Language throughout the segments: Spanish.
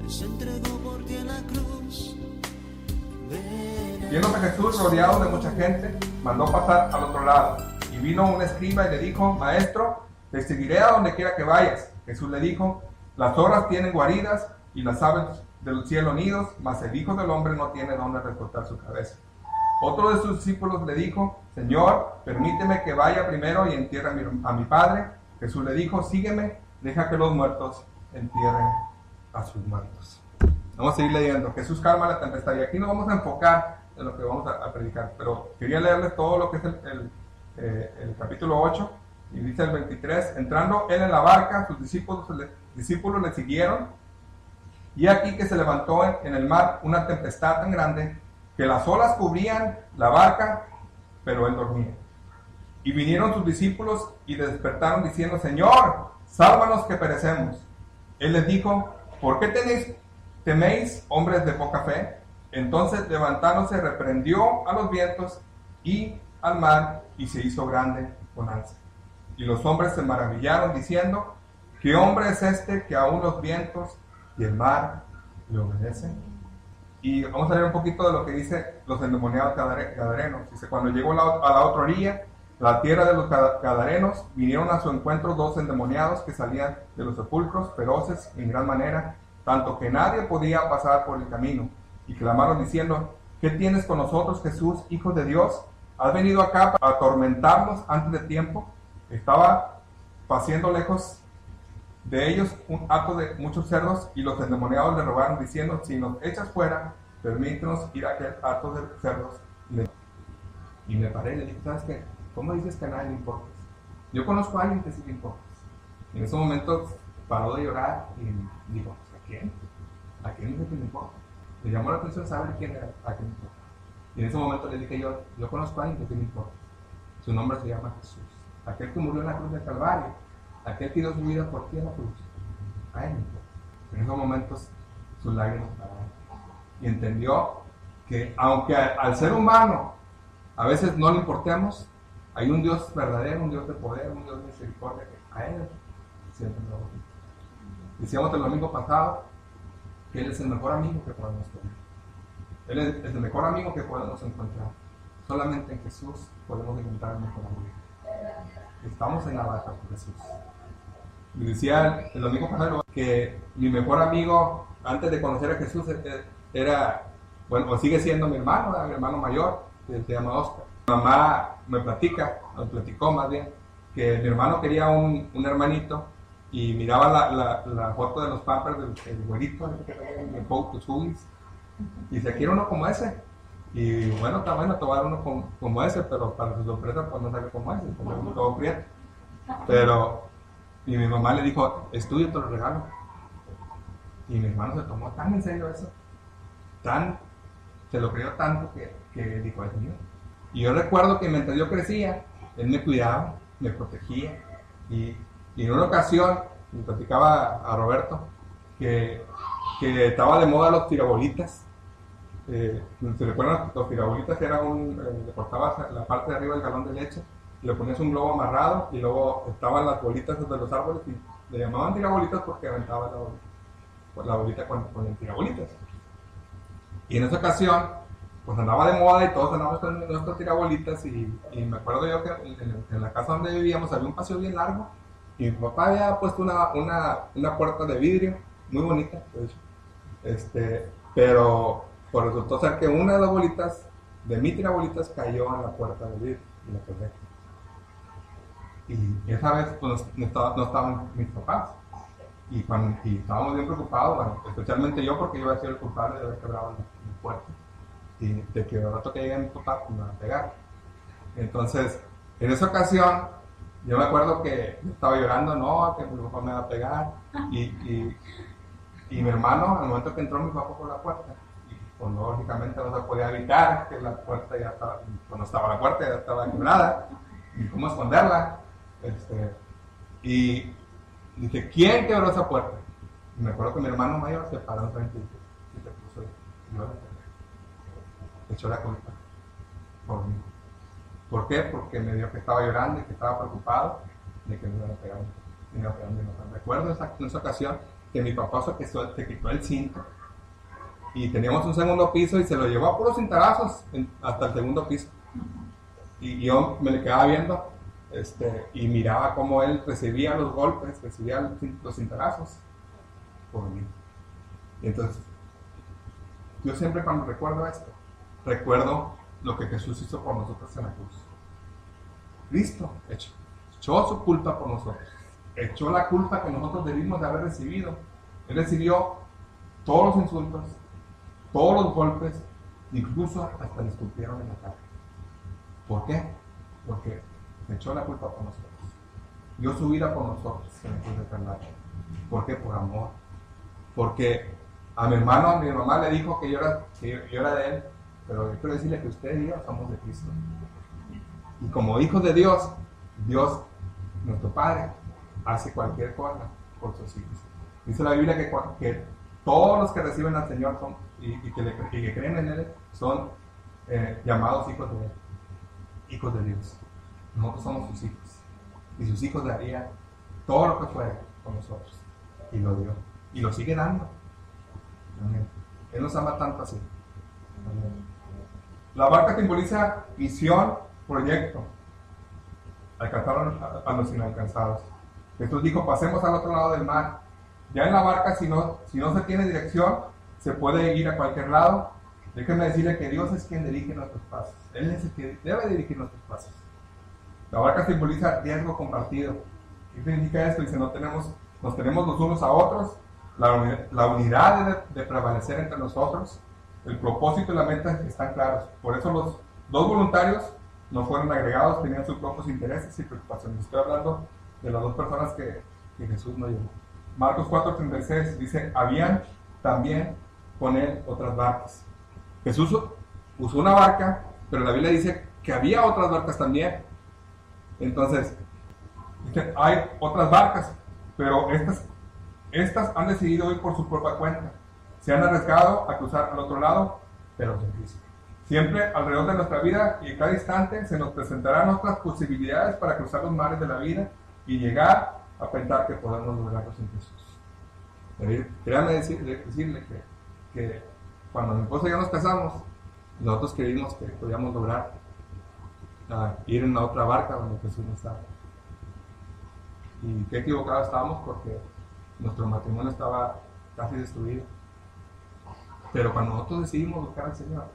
se entregó por ti en la cruz. Viéndose Jesús rodeado de mucha gente, mandó pasar al otro lado. Y vino un escriba y le dijo: Maestro, te seguiré a donde quiera que vayas. Jesús le dijo: Las zorras tienen guaridas y las aves del cielo nidos, mas el Hijo del Hombre no tiene donde recostar su cabeza. Otro de sus discípulos le dijo: Señor, permíteme que vaya primero y entierre a mi padre. Jesús le dijo: Sígueme, deja que los muertos entierren a sus muertos. Vamos a seguir leyendo. Jesús calma la tempestad. Y aquí nos vamos a enfocar en lo que vamos a predicar. Pero quería leerles todo lo que es el capítulo 8. Y dice el 23: Entrando él en la barca, sus discípulos le siguieron. Y aquí que se levantó en el mar una tempestad tan grande que las olas cubrían la barca, pero él dormía. Y vinieron sus discípulos y le despertaron diciendo: Señor, sálvanos que perecemos. Él les dijo: ¿Por qué teméis, hombres de poca fe? Entonces levantándose reprendió a los vientos y al mar, y se hizo grande bonanza. Y los hombres se maravillaron diciendo: ¿Qué hombre es este que aún los vientos y el mar le obedecen? Y vamos a leer un poquito de lo que dice los endemoniados gadarenos. Dice: Cuando llegó a la otra orilla, la tierra de los gadarenos, vinieron a su encuentro 2 endemoniados que salían de los sepulcros, feroces en gran manera, tanto que nadie podía pasar por el camino. Y clamaron diciendo: ¿Qué tienes con nosotros, Jesús, Hijo de Dios? ¿Has venido acá para atormentarnos antes de tiempo? Estaba paciendo lejos de ellos un hato de muchos cerdos, y los endemoniados le rogaron diciendo: Si nos echas fuera, permítenos ir a aquel hato de cerdos. Y me paré y le dije: ¿Sabes qué? ¿Cómo dices que a nadie le importas? Yo conozco a alguien que sí le importas. Y en ese momento paró de llorar y dijo: ¿A quién? ¿A quién es el que le importa? Le llamó la atención saber quién era, a quién le importa. Y en ese momento le dije yo conozco a alguien que sí le importa. Su nombre se llama Jesús. Aquel que murió en la cruz del Calvario. Aquel que dio su vida por ti en la cruz. A él le importa. En esos momentos sus lágrimas pararon. Y entendió que aunque al ser humano a veces no le importemos, hay un Dios verdadero, un Dios de poder, un Dios de misericordia, que a Él siempre lo bendice. Decíamos el domingo pasado que Él es el mejor amigo que podemos tener. Él es el mejor amigo que podemos encontrar. Solamente en Jesús podemos encontrar el mejor amigo. Estamos en la barca con Jesús. Y decía el domingo pasado que mi mejor amigo antes de conocer a Jesús era, bueno, sigue siendo mi hermano mayor, que se llama Oscar. Mi mamá me platicó más bien, que mi hermano quería un hermanito y miraba la foto de los pampers del güerito, el Boat to y dice: quiero uno como ese. Y bueno, está bueno tomar uno como ese, pero para su sorpresa pues no sale como ese, como todo prieto. Y mi mamá le dijo: estudio, te lo regalo. Y mi hermano se tomó tan en serio eso, se lo creyó tanto que dijo: es mío. Y yo recuerdo que mientras yo crecía, él me cuidaba, me protegía. Y en una ocasión, me platicaba a Roberto que estaba de moda los tirabolitas. ¿Se recuerdan? Los tirabolitas era le cortabas la parte de arriba del galón de leche, le ponías un globo amarrado y luego estaban las bolitas de los árboles y le llamaban tirabolitas porque aventaba la bolita con el tirabolitas. Y en esa ocasión, pues andaba de moda y todos andábamos con nuestras tirabolitas y me acuerdo yo que en la casa donde vivíamos había un paseo bien largo y mi papá había puesto una puerta de vidrio muy bonita, de hecho. Pero pues resultó ser que una de las bolitas de mi tirabolitas cayó en la puerta de vidrio y la quebré. Y esa vez pues, no estaban mis papás y estábamos bien preocupados, bueno, especialmente yo porque yo había sido el culpable de haber quebrado la puerta y de que al rato que llegue mi papá pues, me va a pegar. Entonces en esa ocasión yo me acuerdo que yo estaba llorando, no, que mi papá me va a pegar y mi hermano, al momento que entró mi papá por la puerta, pues lógicamente no se podía evitar que la puerta ya estaba, cuando estaba la puerta ya estaba quebrada, y cómo esconderla. Y dije: ¿quién quebró esa puerta? Y me acuerdo que mi hermano mayor se paró enfrente y se puso yo le echó la culpa por mí. ¿Por qué? Porque me vio que estaba llorando y que estaba preocupado de que me iban a pegar. Me recuerdo en esa ocasión que mi papá se quitó el cinto y teníamos un segundo piso y se lo llevó a puros cintarazos hasta el segundo piso. Y yo me le quedaba viendo y miraba cómo él recibía los golpes, recibía los cintarazos por mí. Y entonces, yo siempre cuando recuerdo esto, recuerdo lo que Jesús hizo por nosotros en la cruz. Cristo echó su culpa por nosotros, echó la culpa que nosotros debimos de haber recibido. Él recibió todos los insultos, todos los golpes, incluso hasta le escupieron en la cara. ¿Por qué? Porque echó la culpa por nosotros, dio su vida por nosotros en la cruz de Calvario. ¿Por qué? Por amor. Porque a mi hermano, a mi mamá le dijo que yo era de él, pero yo quiero decirle que usted y yo somos de Cristo. Y como hijos de Dios, Dios, nuestro Padre, hace cualquier cosa por sus hijos. Dice la Biblia que todos los que reciben al Señor y que creen en Él son llamados hijos de Él, hijos de Dios. Nosotros somos sus hijos. Y sus hijos darían todo lo que fue con nosotros. Y lo dio. Y lo sigue dando. Amén. Él nos ama tanto así. Amén. La barca simboliza visión, proyecto. Alcanzaron a los inalcanzados. Jesús dijo, pasemos al otro lado del mar. Ya en la barca, si no se tiene dirección, se puede ir a cualquier lado. Déjenme decirle que Dios es quien dirige nuestros pasos. Él es el que debe dirigir nuestros pasos. La barca simboliza riesgo compartido. ¿Qué significa esto? Dice, nos tenemos los unos a otros, la unidad de prevalecer entre nosotros, el propósito y la meta están claros. Por eso los dos voluntarios no fueron agregados, tenían sus propios intereses y preocupaciones. Estoy hablando de las dos personas que Jesús no llevó. Marcos 4:36 dice, habían también con él otras barcas. Jesús usó una barca, pero la Biblia dice que había otras barcas también. Entonces, dice, hay otras barcas, pero estas han decidido ir por su propia cuenta. Se han arriesgado a cruzar al otro lado, pero sin Cristo. Siempre alrededor de nuestra vida y en cada instante se nos presentarán otras posibilidades para cruzar los mares de la vida y llegar a pensar que podemos lograrlo sin Jesús. Créame decirle que cuando mi esposa y yo nos casamos, nosotros creímos que podíamos lograr ir en la otra barca donde Jesús no estaba. Y qué equivocados estábamos porque nuestro matrimonio estaba casi destruido. Pero cuando nosotros decidimos buscar al Señor,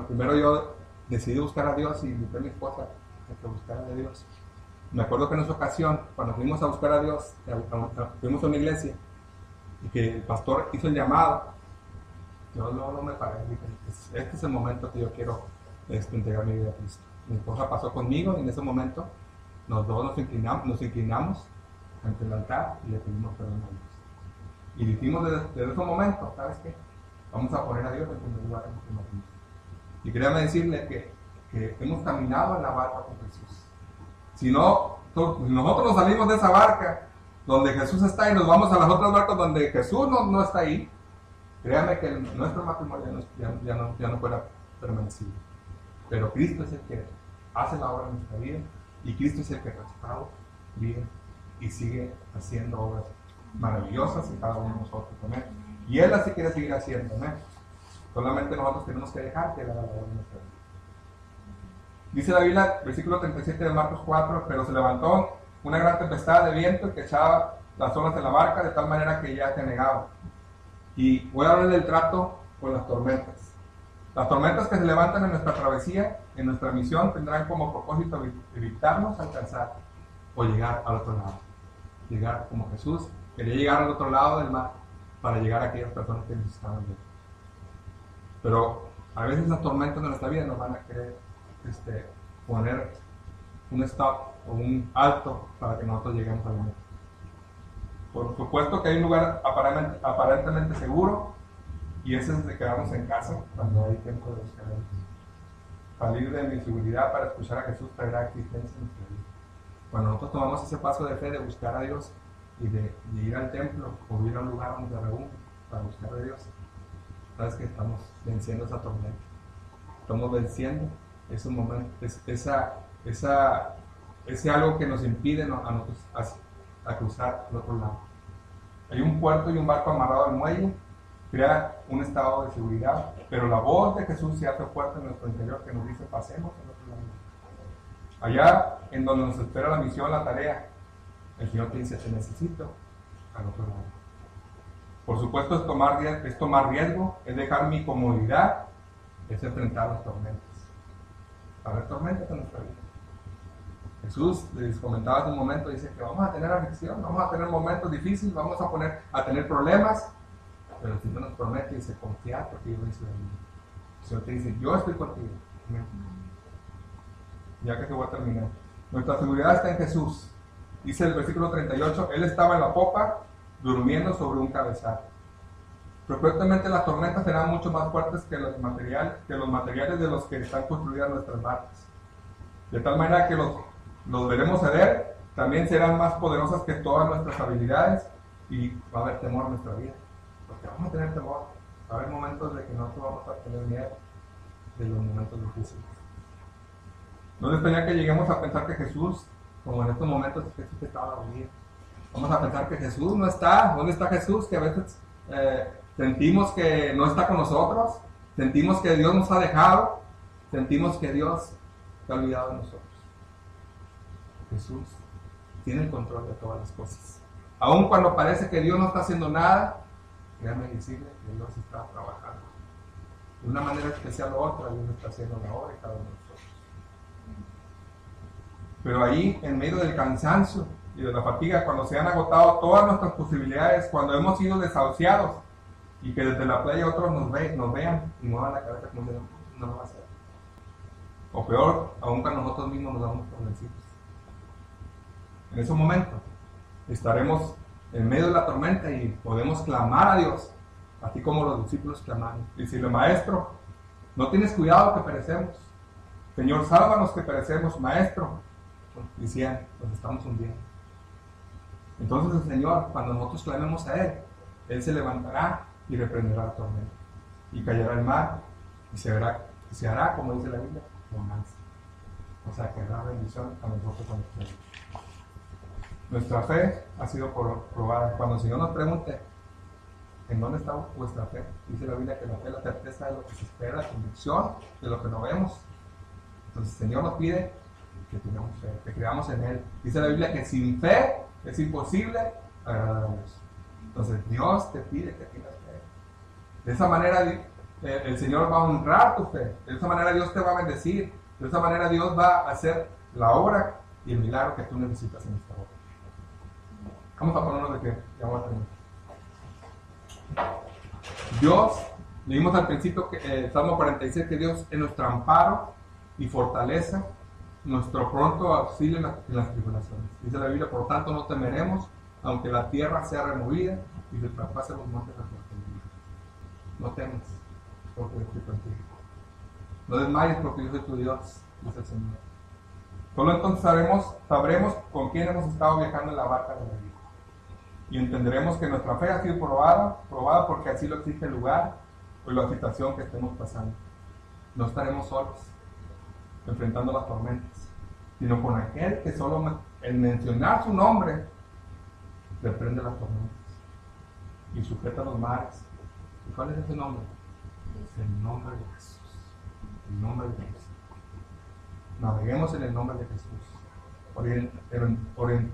primero yo decidí buscar a Dios y invité a mi esposa a que buscara a Dios. Me acuerdo que en esa ocasión, cuando fuimos a buscar a Dios, fuimos a una iglesia y que el pastor hizo el llamado, yo no me paré, dije, este es el momento que yo quiero entregar mi vida a Cristo. Mi esposa pasó conmigo y en ese momento los dos nos inclinamos ante el altar y le pedimos perdón a Dios. Y dijimos desde ese momento, ¿sabes qué? Vamos a poner a Dios en primer lugar en nuestro matrimonio. Y quería decirle que hemos caminado en la barca con Jesús. Si nosotros nos salimos de esa barca donde Jesús está y nos vamos a las otras barcas donde Jesús no está ahí, créanme que nuestro matrimonio ya no fuera permanecido. Pero Cristo es el que hace la obra en nuestra vida y Cristo es el que restaura, vive y sigue haciendo obras maravillosas en cada uno de nosotros. ¿Amén? Y Él así quiere seguir haciendo. ¿Amén? Solamente nosotros tenemos que dejar que Él haga la obra en nuestra vida. Dice la Biblia, versículo 37 de Marcos 4, pero se levantó una gran tempestad de viento que echaba las olas de la barca de tal manera que ya se anegaba. Y voy a hablar del trato con las tormentas. Las tormentas que se levantan en nuestra travesía, en nuestra misión, tendrán como propósito evitarnos alcanzar o llegar al otro lado. Llegar como Jesús quería llegar al otro lado del mar para llegar a aquellas personas que necesitaban de él. Pero a veces las tormentas de nuestra vida nos van a querer poner un stop o un alto para que nosotros lleguemos al meta. Por supuesto que hay un lugar aparentemente seguro y ese es el de quedarnos en casa cuando hay tiempo de buscar a Dios. Salir de mi seguridad para escuchar a Jesús traerá existencia en nuestra vida. Cuando nosotros tomamos ese paso de fe de buscar a Dios y de ir al templo o ir a un lugar donde se reúnen para buscar a Dios, sabes que estamos venciendo esa tormenta. Estamos venciendo ese momento, ese algo que nos impide a nosotros a cruzar al otro lado. Hay un puerto y un barco amarrado al muelle, crea un estado de seguridad, pero la voz de Jesús se hace fuerte en nuestro interior que nos dice pasemos al otro lado. Allá en donde nos espera la misión, la tarea, el Señor te dice te necesito al otro lado. Por supuesto es tomar riesgo, es dejar mi comodidad, es enfrentar las tormentas. Va a haber tormentas en nuestra vida. Jesús les comentaba hace un momento, dice que vamos a tener aflicción, vamos a tener momentos difíciles, vamos a tener problemas, pero el Señor nos promete y dice, confiad porque yo hice de mí. El Señor te dice, yo estoy contigo. Ya que te voy a terminar. Nuestra seguridad está en Jesús. Dice el versículo 38, Él estaba en la popa, durmiendo sobre un cabezal. Frecuentemente las tormentas serán mucho más fuertes que los materiales de los que están construidas nuestras barcas. De tal manera que los veremos ceder, también serán más poderosas que todas nuestras habilidades y va a haber temor en nuestra vida. Porque vamos a tener temor. Va a haber momentos de que nosotros vamos a tener miedo de los momentos difíciles. No les tenía que lleguemos a pensar que Jesús, como en estos momentos, Jesús estaba dormido. Vamos a pensar que Jesús no está. ¿Dónde está Jesús? Que a veces sentimos que no está con nosotros, sentimos que Dios nos ha dejado, sentimos que Dios se ha olvidado de nosotros. Jesús tiene el control de todas las cosas. Aun cuando parece que Dios no está haciendo nada, déjame decirle que Dios está trabajando. De una manera especial u otra, Dios está haciendo la obra en cada uno de nosotros. Pero ahí, en medio del cansancio y de la fatiga, cuando se han agotado todas nuestras posibilidades, cuando hemos sido desahuciados y que desde la playa otros nos vean y muevan la cabeza como diciendo, no lo va a hacer. O peor, aún cuando nosotros mismos nos damos por vencidos. En ese momento estaremos en medio de la tormenta y podemos clamar a Dios, así como los discípulos clamaron. Y decirle, Maestro, no tienes cuidado que perecemos. Señor, sálvanos que perecemos. Maestro, decían, nos estamos hundiendo. Entonces el Señor, cuando nosotros clamemos a Él se levantará y reprenderá la tormenta. Y callará el mar y se hará, como dice la Biblia, bonanza. O sea, que habrá bendición a nosotros cuando creemos. Nuestra fe ha sido probada. Cuando el Señor nos pregunte, ¿en dónde está vuestra fe? Dice la Biblia que la fe es la certeza de lo que se espera, la convicción de lo que no vemos. Entonces el Señor nos pide que tengamos fe, que creamos en Él. Dice la Biblia que sin fe es imposible agradar a Dios. Entonces Dios te pide que tengas fe. De esa manera el Señor va a honrar tu fe. De esa manera Dios te va a bendecir. De esa manera Dios va a hacer la obra y el milagro que tú necesitas en esta obra. Vamos a ponernos de pie. Ya voy a terminar. Dios, leímos al principio que Salmo 46, que Dios es nuestro amparo y fortaleza, nuestro pronto auxilio en las tribulaciones. Dice la Biblia, por tanto no temeremos, aunque la tierra sea removida y se traspasen los montes a nuestro enemigo. No temas, porque yo estoy contigo. No desmayes, porque yo soy tu Dios, dice el Señor. Solo entonces sabremos con quién hemos estado viajando en la barca de la vida. Y entenderemos que nuestra fe ha sido probada porque así lo exige el lugar o la situación que estemos pasando. No estaremos solos enfrentando las tormentas, sino con aquel que solo en mencionar su nombre reprende las tormentas y sujeta los mares. ¿Y cuál es ese nombre? Es el nombre de Jesús. El nombre de Jesús. Naveguemos en el nombre de Jesús.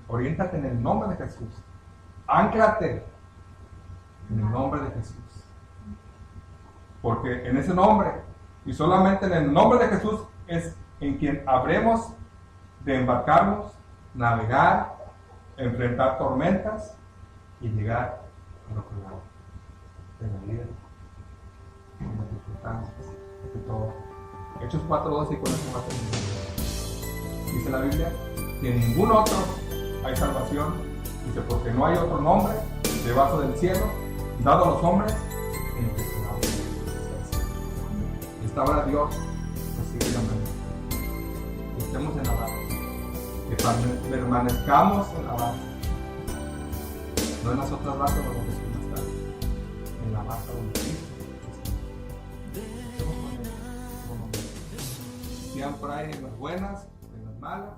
Oriéntate en el nombre de Jesús. Ánclate en el nombre de Jesús. Porque en ese nombre, y solamente en el nombre de Jesús, es en quien habremos de embarcarnos, navegar, enfrentar tormentas y llegar al otro lado de la vida, de las circunstancias, de todo. Hechos 4:12 y con eso va a terminar. Dice la Biblia que en ningún otro hay salvación. Dice, porque no hay otro nombre debajo del cielo dado a los hombres en el que se da. Esta hora Dios nos sigue llamando. Que estemos en la barca, que permanezcamos en la barca, no en las otras barcas donde Jesús no está, en la barca donde Cristo está. Estemos con Él. Sean por ahí en las buenas, en las malas.